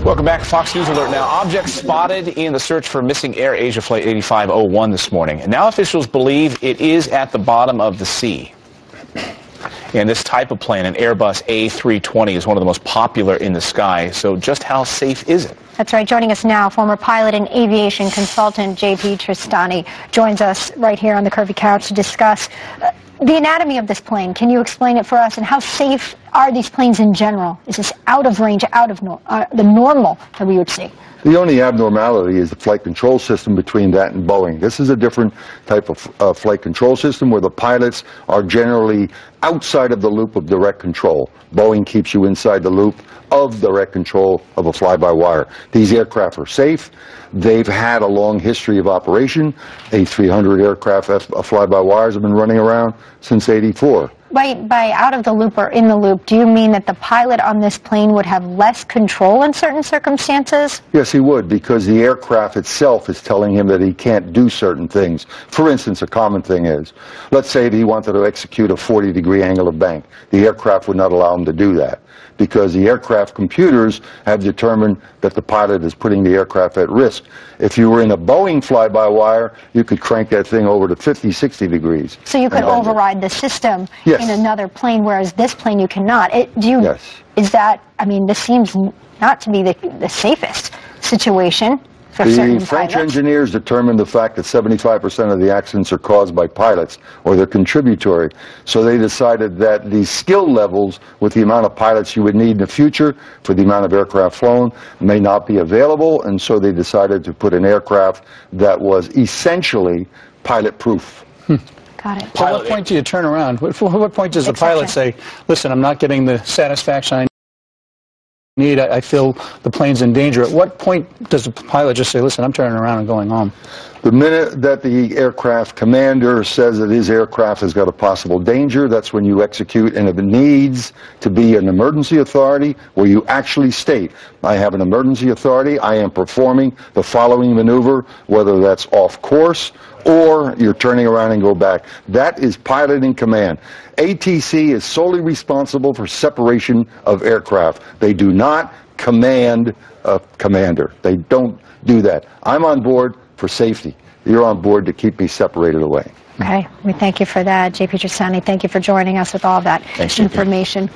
Welcome back. Fox News Alert now. Objects spotted in the search for missing AirAsia Flight 8501 this morning. And now officials believe it is at the bottom of the sea. And this type of plane, an Airbus A320, is one of the most popular in the sky. So just how safe is it? That's right. Joining us now, former pilot and aviation consultant J.P. Tristani joins us right here on the curvy couch to discuss the anatomy of this plane. Can you explain it for us? And how safe are these planes in general? Is this out of range, out of the normal that we would see? The only abnormality is the flight control system between that and Boeing. This is a different type of flight control system where the pilots are generally outside of the loop of direct control. Boeing keeps you inside the loop of direct control of a fly-by-wire. These aircraft are safe. They've had a long history of operation. A300 aircraft fly-by-wires have been running around since '84. By out of the loop or in the loop, do you mean that the pilot on this plane would have less control in certain circumstances? Yes, he would, because the aircraft itself is telling him that he can't do certain things. For instance, a common thing is, let's say that he wanted to execute a 40-degree angle of bank. The aircraft would not allow him to do that, because the aircraft computers have determined that the pilot is putting the aircraft at risk. If you were in a Boeing fly-by-wire, you could crank that thing over to 50, 60 degrees. So you could override the system in another plane, whereas this plane you cannot. Yes. Is that, I mean, this seems not to be the safest situation for certain pilots. The French engineers determined the fact that 75% of the accidents are caused by pilots, or they're contributory. So they decided that the skill levels with the amount of pilots you would need in the future for the amount of aircraft flown may not be available, and so they decided to put an aircraft that was essentially pilot-proof. Got it. So at what point do you turn around? What point does the pilot say, listen, I'm not getting the satisfaction I need, I feel the plane's in danger? At what point does the pilot just say, listen, I'm turning around and going home? The minute that the aircraft commander says that his aircraft has got a possible danger, that's when you execute, and if it needs to be an emergency authority where you actually state, I have an emergency authority, I am performing the following maneuver, whether that's off course or you're turning around and go back. That is pilot in command. ATC is solely responsible for separation of aircraft. They do not command a commander. They don't do that. I'm on board for safety. You're on board to keep me separated away. Okay, we thank you for that. J.P. Tristani, thank you for joining us with all that information.